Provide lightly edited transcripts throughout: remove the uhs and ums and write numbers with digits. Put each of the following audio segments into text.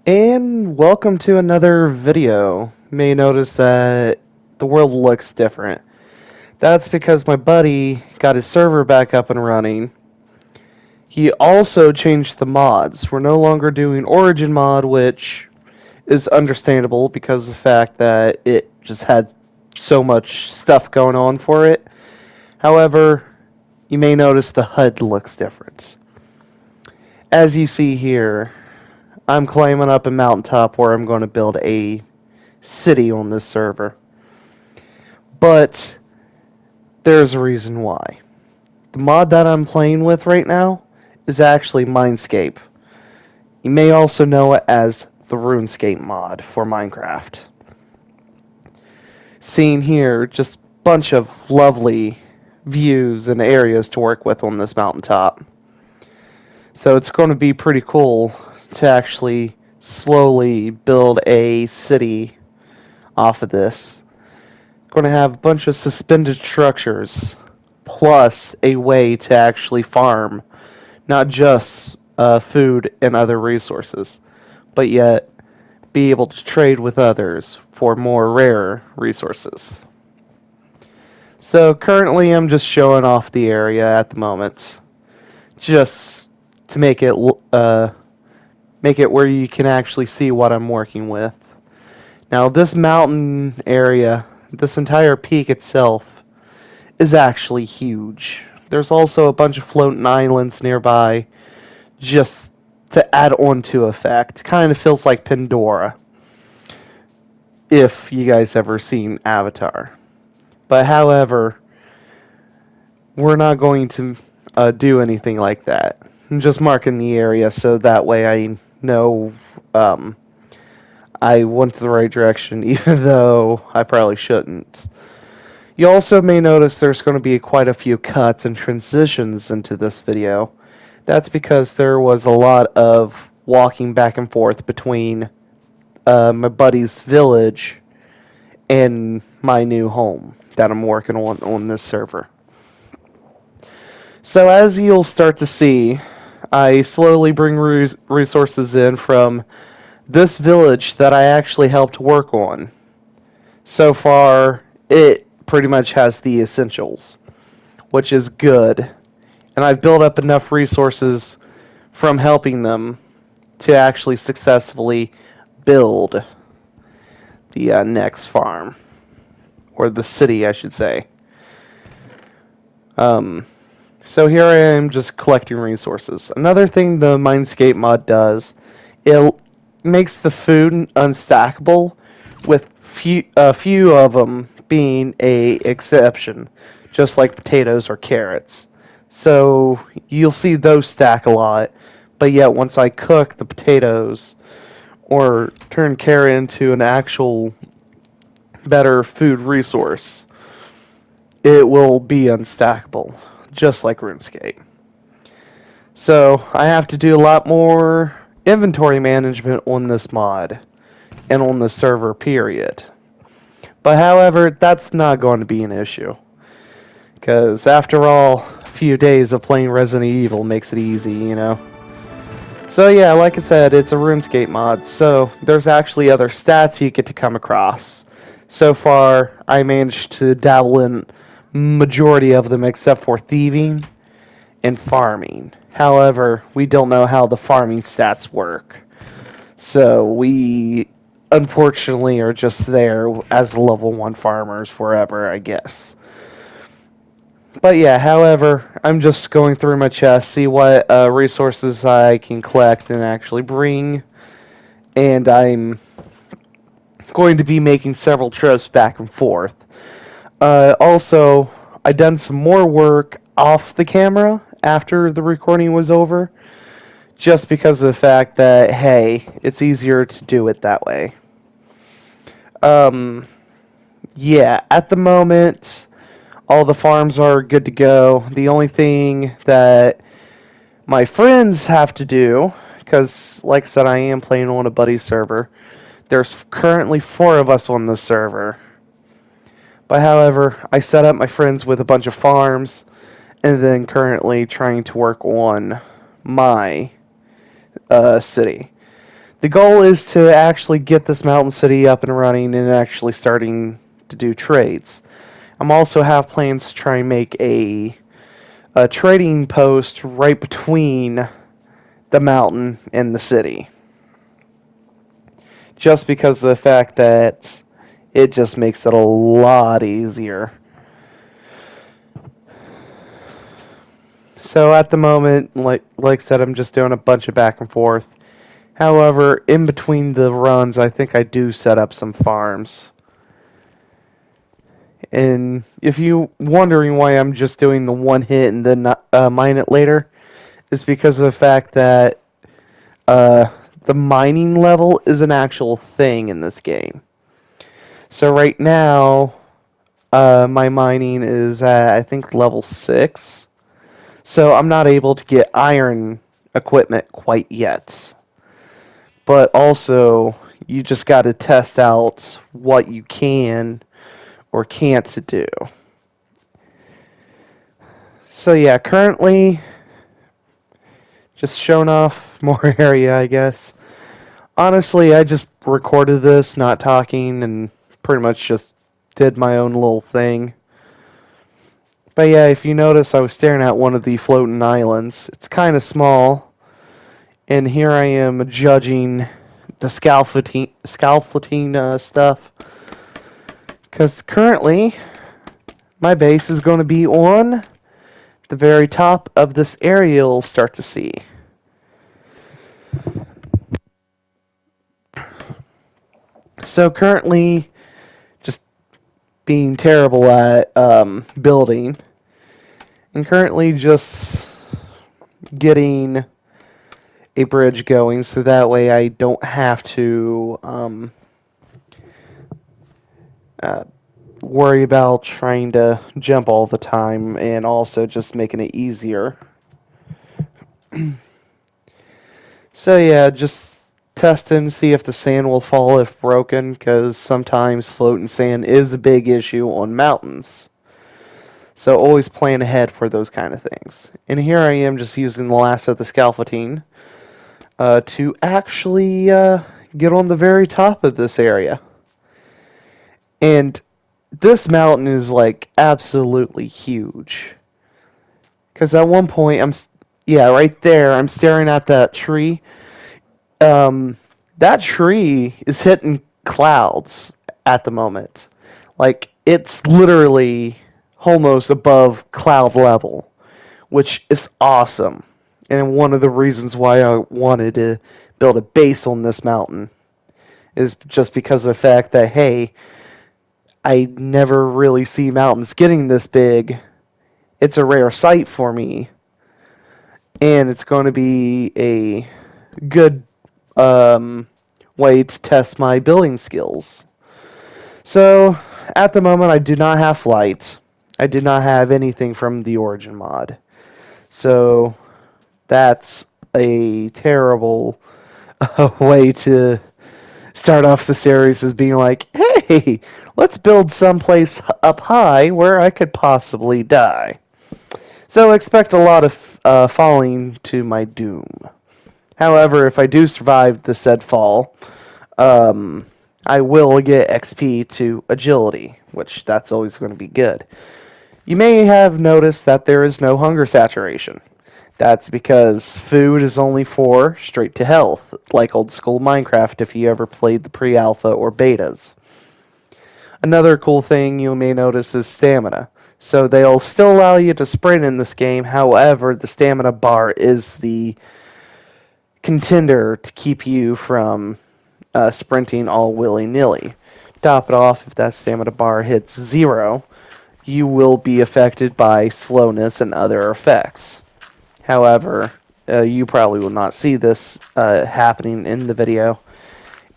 And welcome to another video. You may notice that the world looks different. That's because my buddy got his server back up and running. He also changed the mods. We're no longer doing Origin mod, which is understandable because of the fact that it just had so much stuff going on for it. However, you may notice the HUD looks different. As you see here, I'm climbing up a mountaintop where I'm going to build a city on this server. But there's a reason why. The mod that I'm playing with right now is actually Minescape. You may also know it as the RuneScape mod for Minecraft. Seeing here, just a bunch of lovely views and areas to work with on this mountaintop. So it's going to be pretty cool to actually slowly build a city off of this. Going to have a bunch of suspended structures plus a way to actually farm not just food and other resources, but yet be able to trade with others for more rare resources. So currently I'm just showing off the area at the moment, just to make it where you can actually see what I'm working with. Now this mountain area, this entire peak itself, is actually huge. There's also a bunch of floating islands nearby, just to add on to effect. Kind of feels like Pandora, if you guys ever seen Avatar. But however, we're not going to do anything like that. I'm just marking the area so that way I know I went the right direction, even though I probably shouldn't. You also may notice there's going to be quite a few cuts and transitions into this video. That's because there was a lot of walking back and forth between my buddy's village and my new home that I'm working on this server. So as you'll start to see, I slowly bring resources in from this village that I actually helped work on. So far, it pretty much has the essentials, which is good. And I've built up enough resources from helping them to actually successfully build the next farm. Or the city, I should say. So here I am just collecting resources. Another thing the Minescape mod does, it makes the food unstackable, with a few of them being a exception, just like potatoes or carrots. So you'll see those stack a lot, but yet once I cook the potatoes or turn carrot into an actual better food resource, it will be unstackable, just like RuneScape. So I have to do a lot more inventory management on this mod and on the server, period. But however, that's not going to be an issue, because after all, a few days of playing Resident Evil makes it easy, you know. So yeah, like I said, it's a RuneScape mod, so there's actually other stats you get to come across. So far, I managed to dabble in majority of them except for thieving and farming. However, we don't know how the farming stats work. So we unfortunately are just there as level 1 farmers forever, I guess. But yeah, however, I'm just going through my chest, see what resources I can collect and actually bring. And I'm going to be making several trips back and forth. Also, I done some more work off the camera after the recording was over, just because of the fact that, hey, it's easier to do it that way. Yeah, at the moment, all the farms are good to go. The only thing that my friends have to do, because, like I said, I am playing on a buddy server, there's currently 4 of us on this server. But however, I set up my friends with a bunch of farms, and then currently trying to work on my city. The goal is to actually get this mountain city up and running and actually starting to do trades. I'm also have plans to try and make a trading post right between the mountain and the city. Just because of the fact that it just makes it a lot easier. So at the moment, like I said, I'm just doing a bunch of back and forth. However, in between the runs, I think I do set up some farms. And if you're wondering why I'm just doing the one hit and then mine it later, it's because of the fact that the mining level is an actual thing in this game. So right now, my mining is at, I think, level 6. So I'm not able to get iron equipment quite yet. But also, you just got to test out what you can or can't do. So yeah, currently, just showing off more area, I guess. Honestly, I just recorded this, not talking, and pretty much just did my own little thing. But yeah, if you notice, I was staring at one of the floating islands. It's kind of small, and here I am judging the scaffolding stuff. Because currently, my base is going to be on the very top of this area you'll start to see. So currently, just being terrible at building, and currently just getting a bridge going so that way I don't have to worry about trying to jump all the time, and also just making it easier. So yeah, just testing, see if the sand will fall if broken, because sometimes floating sand is a big issue on mountains. So always plan ahead for those kind of things. And here I am just using the last of the scaffolding to actually get on the very top of this area. And this mountain is like absolutely huge. Because at one point, right there, I'm staring at that tree. That tree is hitting clouds at the moment. Like, it's literally almost above cloud level, which is awesome. And one of the reasons why I wanted to build a base on this mountain is just because of the fact that, hey, I never really see mountains getting this big. It's a rare sight for me. And it's going to be a good way to test my building skills. So, at the moment, I do not have flight. I do not have anything from the Origin mod. So, that's a terrible way to start off the series, as being like, hey, let's build someplace up high where I could possibly die. So expect a lot of falling to my doom. However, if I do survive the said fall, I will get XP to agility, which that's always going to be good. You may have noticed that there is no hunger saturation. That's because food is only for straight to health, like old school Minecraft if you ever played the pre-alpha or betas. Another cool thing you may notice is stamina. So they'll still allow you to sprint in this game, however, the stamina bar is the contender to keep you from sprinting all willy-nilly. Top it off, if that stamina bar hits 0, you will be affected by slowness and other effects. However, you probably will not see this happening in the video,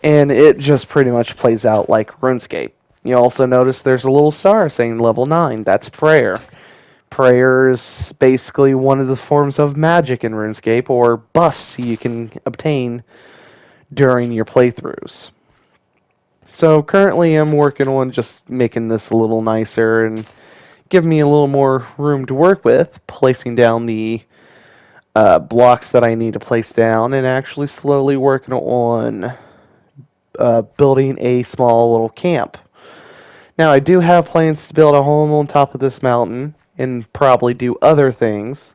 and it just pretty much plays out like RuneScape. You also notice there's a little star saying level 9. That's prayer. Prayer is basically one of the forms of magic in RuneScape, or buffs you can obtain during your playthroughs. So currently I'm working on just making this a little nicer and giving me a little more room to work with, placing down the blocks that I need to place down, and actually slowly working on building a small little camp. Now, I do have plans to build a home on top of this mountain and probably do other things.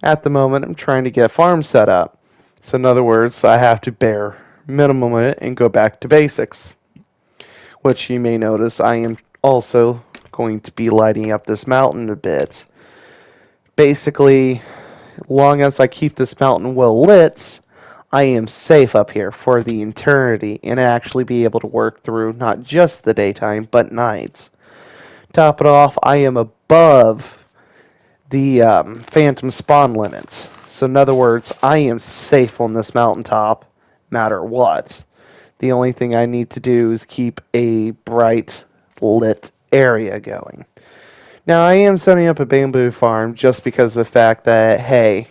At the moment, I'm trying to get a farm set up. So, in other words, I have to bare minimum it and go back to basics. Which you may notice I am also going to be lighting up this mountain a bit. Basically, long as I keep this mountain well lit, I am safe up here for the eternity and actually be able to work through not just the daytime but nights. Top it off, I am above the phantom spawn limit. So in other words, I am safe on this mountaintop, matter what. The only thing I need to do is keep a bright lit area going. Now I am setting up a bamboo farm just because of the fact that, hey,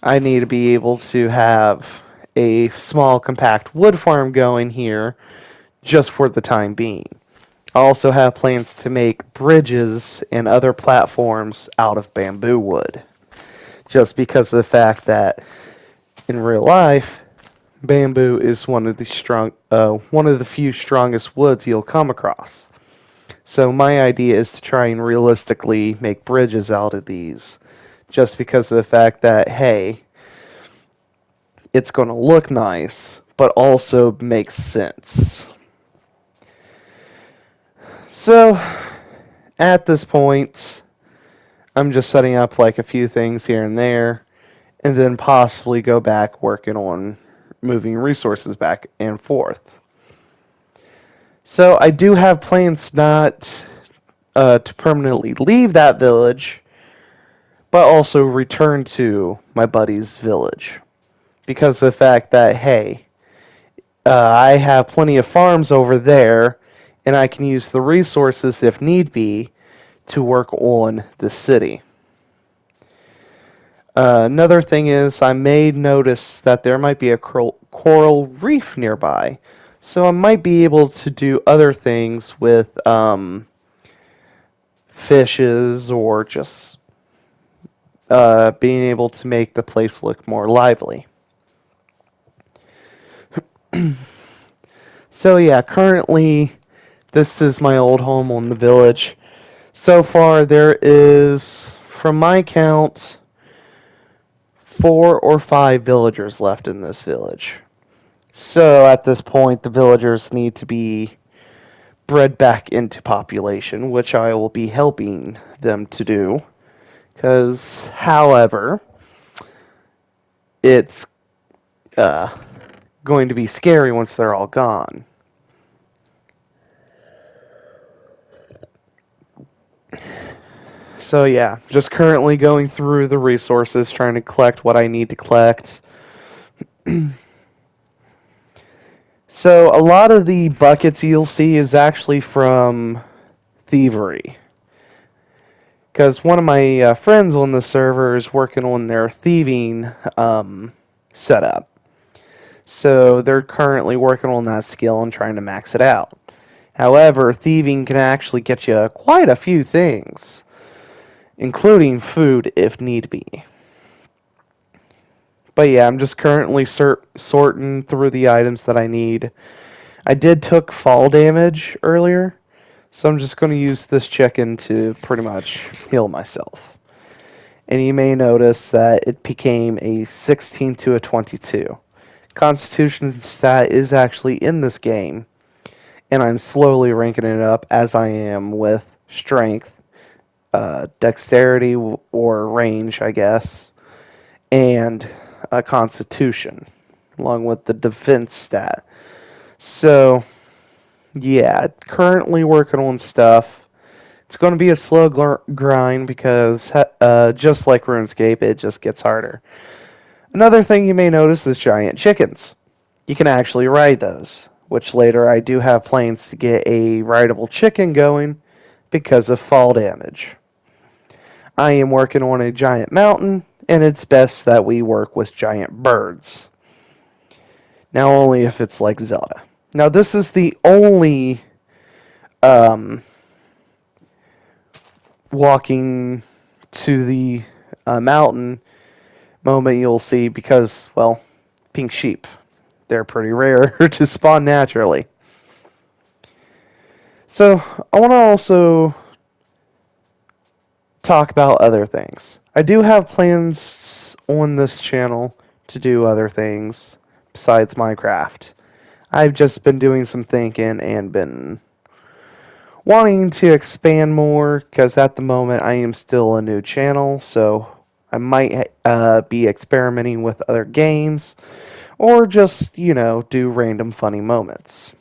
I need to be able to have a small compact wood farm going here just for the time being. I also have plans to make bridges and other platforms out of bamboo wood. Just because of the fact that in real life, bamboo is one of the few strongest woods you'll come across. So my idea is to try and realistically make bridges out of these, just because of the fact that, hey, it's going to look nice, but also makes sense. So, at this point, I'm just setting up like a few things here and there, and then possibly go back working on moving resources back and forth. So, I do have plans not to permanently leave that village, but also return to my buddy's village. Because of the fact that, hey, I have plenty of farms over there, and I can use the resources, if need be, to work on the city. Another thing is, I may notice that there might be a coral reef nearby, so I might be able to do other things with fishes or just being able to make the place look more lively. So yeah, currently this is my old home on the village. So far there is, from my count, 4 or 5 villagers left in this village. So at this point the villagers need to be bred back into population, which I will be helping them to do. Because, however, it's going to be scary once they're all gone. So yeah, just currently going through the resources, trying to collect what I need to collect. So a lot of the buckets you'll see is actually from thievery. Because one of my friends on the server is working on their thieving setup. So they're currently working on that skill and trying to max it out. However, thieving can actually get you quite a few things, including food if need be. But yeah, I'm just currently sorting through the items that I need. I did took fall damage earlier, so I'm just going to use this chicken to pretty much heal myself. And you may notice that it became a 16 to a 22. Constitution stat is actually in this game, and I'm slowly ranking it up as I am with strength, dexterity or range, I guess, and constitution, along with the defense stat. So, yeah, currently working on stuff. It's going to be a slow grind because, just like RuneScape, it just gets harder. Another thing you may notice is giant chickens. You can actually ride those, which later I do have plans to get a rideable chicken going because of fall damage. I am working on a giant mountain, and it's best that we work with giant birds. Now only if it's like Zelda. Now this is the only walking to the mountain moment you'll see because, well, pink sheep. They're pretty rare to spawn naturally. So, I want to also talk about other things. I do have plans on this channel to do other things besides Minecraft. I've just been doing some thinking and been wanting to expand more because at the moment I am still a new channel, so I might be experimenting with other games or just, do random funny moments.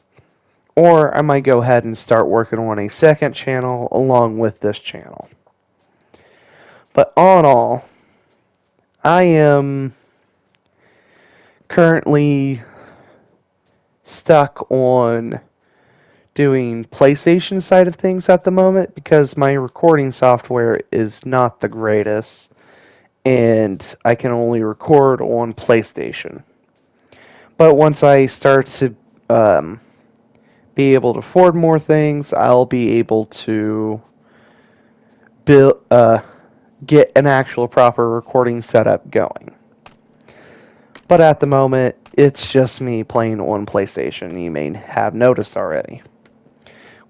Or I might go ahead and start working on a second channel along with this channel. But all in all, I am currently stuck on doing PlayStation side of things at the moment because my recording software is not the greatest and I can only record on PlayStation. But once I start to be able to afford more things, I'll be able to build, get an actual proper recording setup going. But at the moment, it's just me playing on PlayStation, you may have noticed already.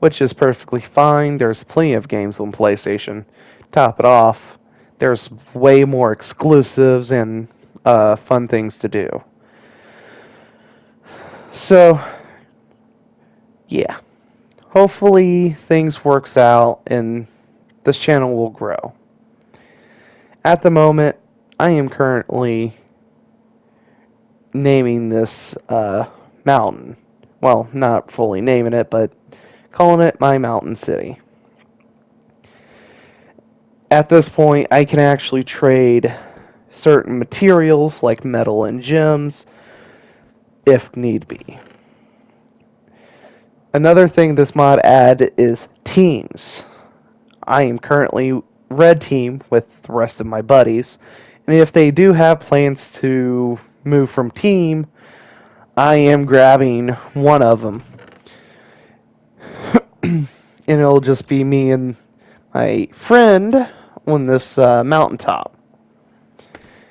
Which is perfectly fine. There's plenty of games on PlayStation. Top it off, there's way more exclusives and fun things to do. So, yeah. Hopefully things works out and this channel will grow. At the moment, I am currently naming this mountain. Well, not fully naming it, but calling it my mountain city. At this point, I can actually trade certain materials like metal and gems if need be. Another thing this mod add is teams. I am currently red team with the rest of my buddies, and if they do have plans to move from team, I am grabbing one of them. And it'll just be me and my friend on this mountaintop.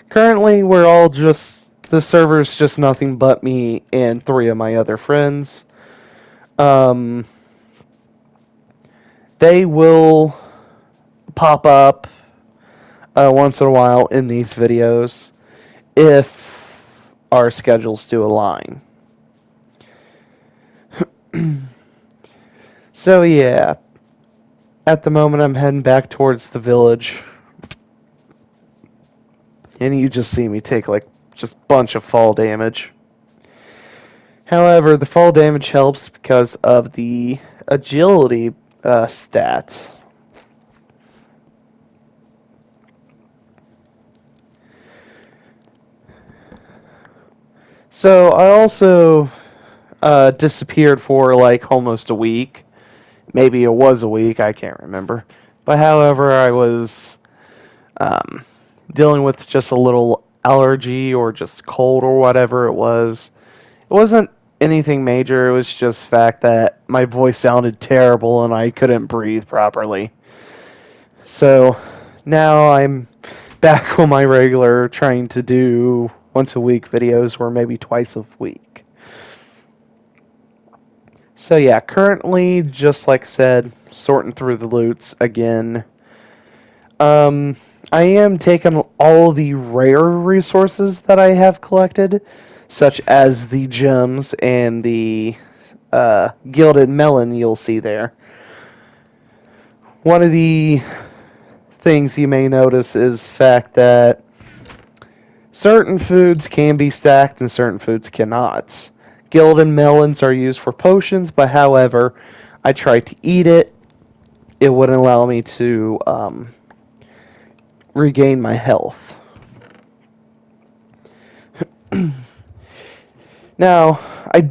Currently, we're all just... the server's just nothing but me and 3 of my other friends. They will pop up once in a while in these videos if our schedules do align. So yeah, at the moment I'm heading back towards the village. And you just see me take like just a bunch of fall damage. However, the fall damage helps because of the agility stat. So I also disappeared for like almost a week. Maybe it was a week, I can't remember. But however, I was dealing with just a little allergy or just cold or whatever it was. It wasn't anything major, it was just the fact that my voice sounded terrible and I couldn't breathe properly. So now I'm back on my regular, trying to do once a week videos or maybe twice a week. So yeah, currently, just like I said, sorting through the loots again. I am taking all the rare resources that I have collected, such as the gems and the gilded melon you'll see there. One of the things you may notice is the fact that certain foods can be stacked and certain foods cannot. Gilded melons are used for potions, but however, I tried to eat it. It wouldn't allow me to regain my health. Now, I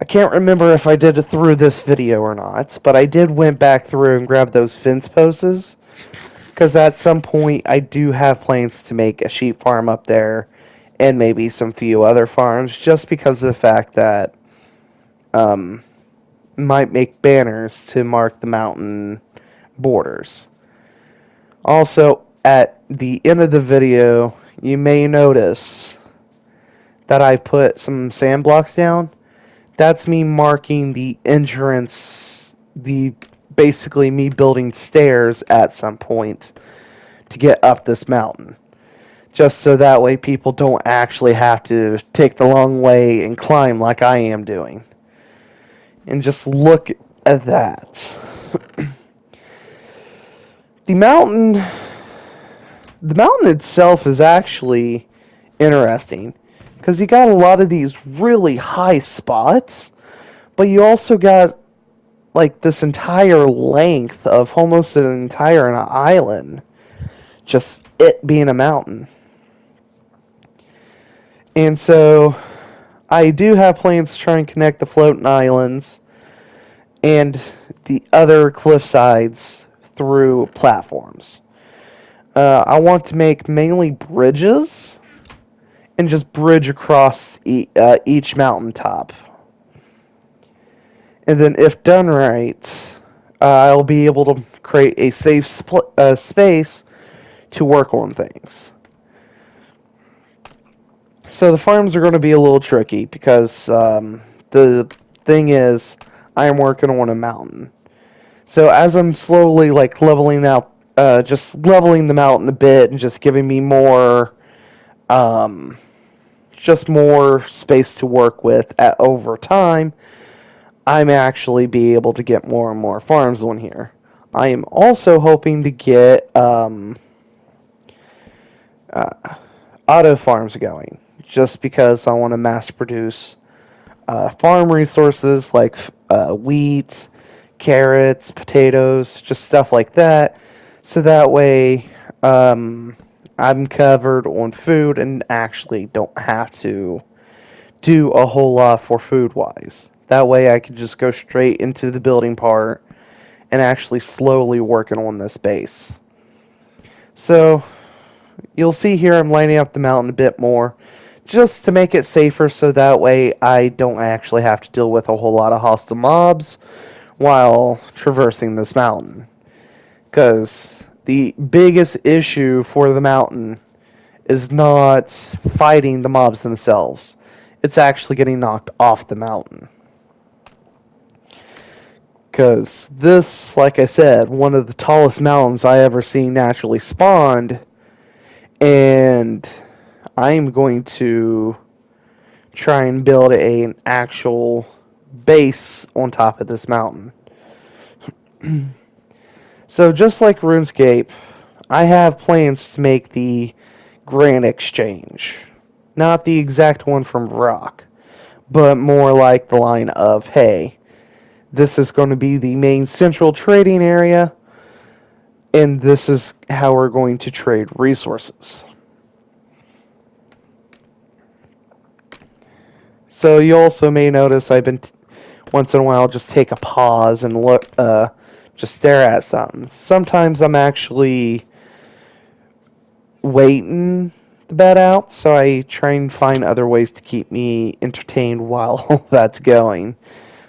can't remember if I did it through this video or not, but I did went back through and grab those fence posts, because at some point I do have plans to make a sheep farm up there, and maybe some few other farms, just because of the fact that might make banners to mark the mountain borders. Also, at the end of the video, you may notice that I put some sand blocks down. That's me marking the entrance, the basically me building stairs at some point to get up this mountain. Just so that way people don't actually have to take the long way and climb like I am doing. And just look at that. The mountain itself is actually interesting because you got a lot of these really high spots, but you also got like this entire length of almost an entire island, just it being a mountain. And so I do have plans to try and connect the floating islands and the other cliff sides through platforms. I want to make mainly bridges and just bridge across each mountaintop. And then, if done right, I'll be able to create a safe space to work on things. So the farms are going to be a little tricky because the thing is, I am working on a mountain. So as I'm slowly like leveling out, just leveling the mountain a bit and just giving me more, just more space to work with over time, I'm actually be able to get more and more farms on here. I am also hoping to get auto farms going, just because I want to mass produce farm resources like wheat, carrots, potatoes, just stuff like that. So that way I'm covered on food and actually don't have to do a whole lot for food wise. That way I can just go straight into the building part and actually slowly working on this base. So you'll see here I'm lining up the mountain a bit more just to make it safer so that way I don't actually have to deal with a whole lot of hostile mobs while traversing this mountain. Because the biggest issue for the mountain is not fighting the mobs themselves. It's actually getting knocked off the mountain. Because this, like I said, one of the tallest mountains I ever seen naturally spawned. And I'm going to try and build an actual base on top of this mountain. So just like RuneScape, I have plans to make the Grand Exchange. Not the exact one from Rock, but more like the line of, hey, this is going to be the main central trading area, and this is how we're going to trade resources. So you also may notice I've been once in a while just take a pause and look, just stare at something. Sometimes I'm actually waiting the bed out, so I try and find other ways to keep me entertained while that's going.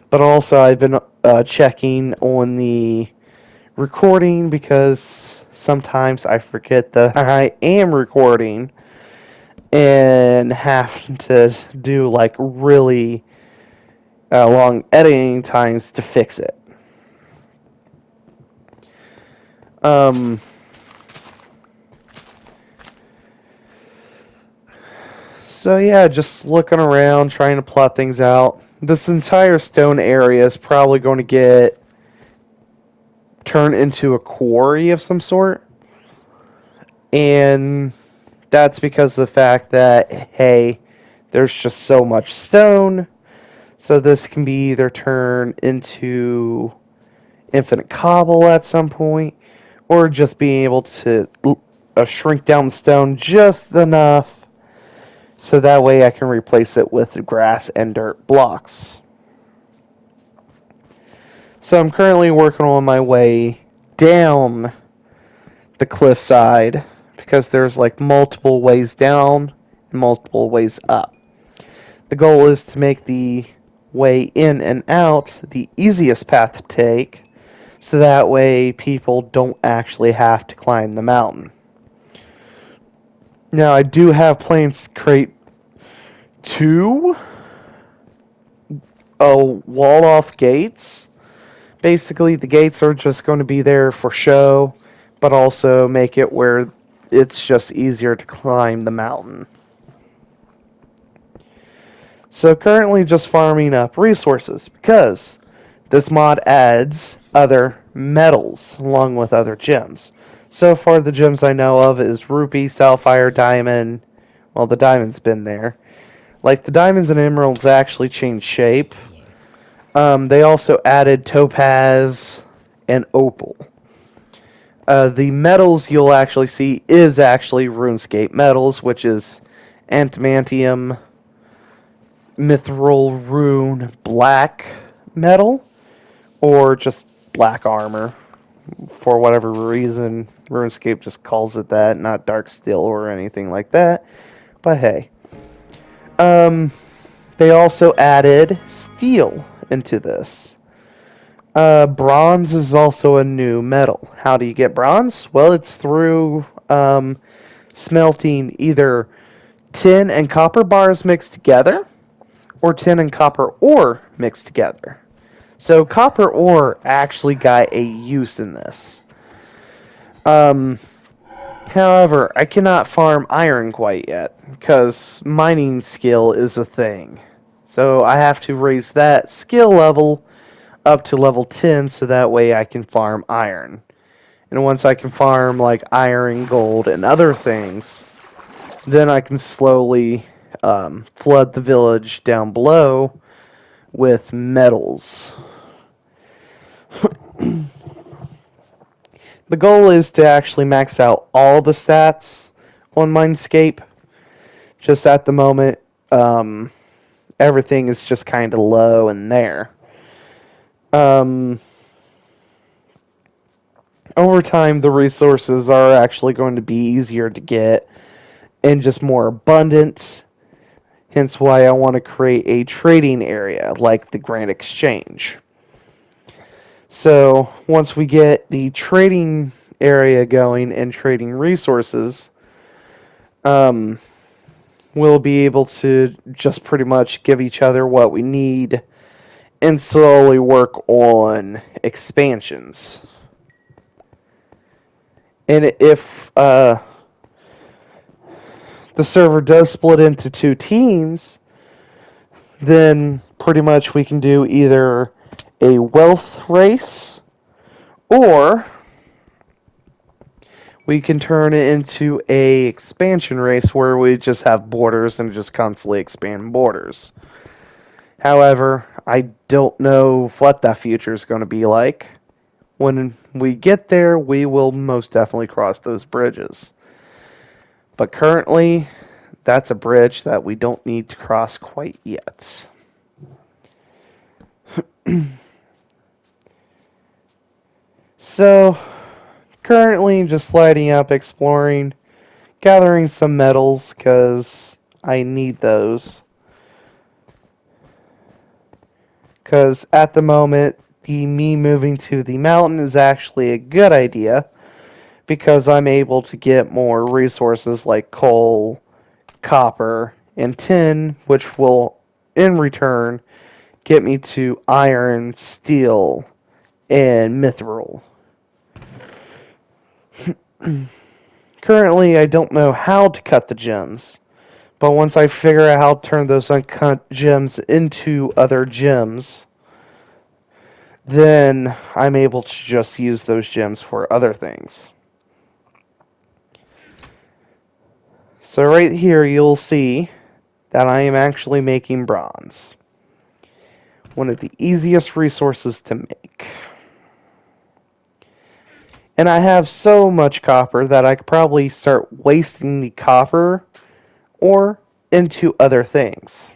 But also I've been checking on the recording because sometimes I forget that I am recording and have to do like really long editing times to fix it. So yeah, just looking around, trying to plot things out. This entire stone area is probably going to get turned into a quarry of some sort. And that's because of the fact that, hey, there's just so much stone. So this can be either turned into infinite cobble at some point, or just being able to shrink down the stone just enough so that way I can replace it with grass and dirt blocks. So I'm currently working on my way down the cliffside because there's like multiple ways down and multiple ways up. The goal is to make the way in and out the easiest path to take so that way people don't actually have to climb the mountain. Now, I do have plans to create two wall-off gates. Basically, the gates are just going to be there for show, but also make it where it's just easier to climb the mountain. So currently just farming up resources because this mod adds other metals along with other gems. So far the gems I know of is rupee, sapphire, diamond. Well, the diamond's been there. Like the diamonds and emeralds actually change shape. They also added topaz and opal. The metals you'll actually see is actually RuneScape metals, which is antimantium, mithril rune black metal, or just black armor. For whatever reason, RuneScape just calls it that, not dark steel or anything like that. But hey. They also added steel into this. Bronze is also a new metal. How do you get bronze? Well, it's through smelting either tin and copper bars mixed together, or tin and copper ore mixed together. So copper ore actually got a use in this. However, I cannot farm iron quite yet, because mining skill is a thing. So I have to raise that skill level up to level 10 so that way I can farm iron. And once I can farm like iron, gold, and other things, then I can slowly flood the village down below with metals. The goal is to actually max out all the stats on minescape. Just at the moment, everything is just kind of low in there. Over time, the resources are actually going to be easier to get and just more abundant. Hence why I want to create a trading area like the Grand Exchange. So once we get the trading area going and trading resources, we'll be able to just pretty much give each other what we need and slowly work on expansions. And if the server does split into two teams, then pretty much we can do either a wealth race, or we can turn it into a expansion race where we just have borders and just constantly expand borders. However, I don't know what that future is going to be like. When we get there, we will most definitely cross those bridges. But currently, that's a bridge that we don't need to cross quite yet. So, currently just lighting up, exploring, gathering some metals because I need those. Because at the moment, me moving to the mountain is actually a good idea because I'm able to get more resources like coal, copper, and tin, which will, in return, get me to iron, steel, and mithril. Currently, I don't know how to cut the gems, but once I figure out how to turn those uncut gems into other gems, then I'm able to just use those gems for other things. So right here you'll see that I am actually making bronze. One of the easiest resources to make. And I have so much copper that I could probably start wasting the copper or into other things.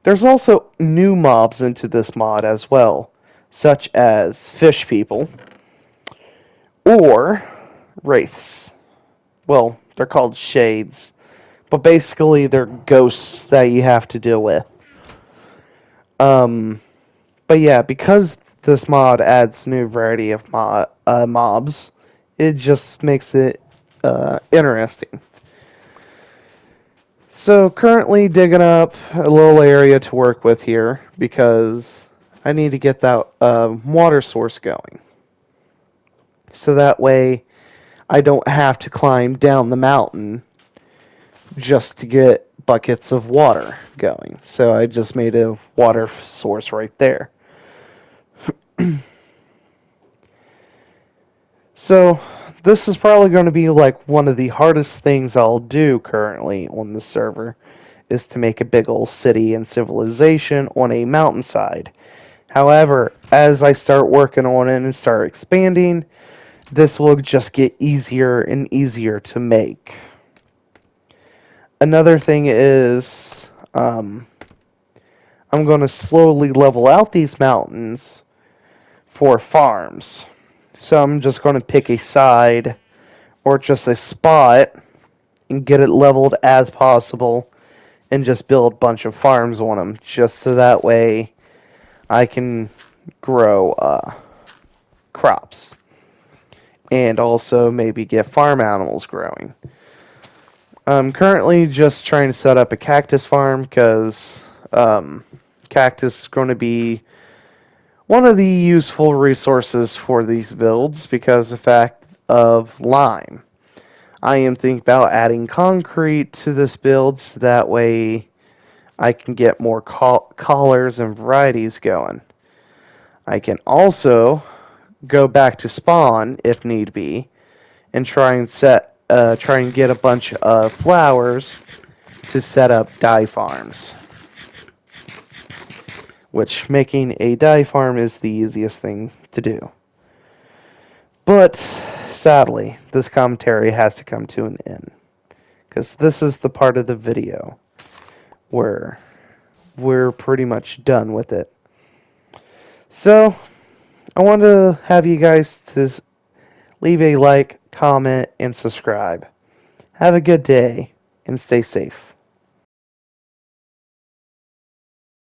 There's also new mobs into this mod as well, such as fish people or wraiths. Well, they're called shades, but basically they're ghosts that you have to deal with. But yeah, because this mod adds new variety of mobs, it just makes it interesting. So currently digging up a little area to work with here because I need to get that water source going. So that way I don't have to climb down the mountain just to get buckets of water going. So I just made a water source right there. So this is probably going to be like one of the hardest things I'll do currently on the server is to make a big old city and civilization on a mountainside. However, as I start working on it and start expanding, this will just get easier and easier to make. Another thing is I'm going to slowly level out these mountains for farms. So I'm just going to pick a side or just a spot and get it leveled as possible and just build a bunch of farms on them just so that way I can grow crops and also maybe get farm animals growing. I'm currently just trying to set up a cactus farm because cactus is going to be one of the useful resources for these builds because of the fact of lime. I am thinking about adding concrete to this build so that way I can get more colors and varieties going. I can also go back to spawn if need be and try and get a bunch of flowers to set up dye farms. Which making a dye farm is the easiest thing to do. But sadly, this commentary has to come to an end because this is the part of the video where we're pretty much done with it. So, I want to have you guys to leave a like, comment, and subscribe. Have a good day and stay safe.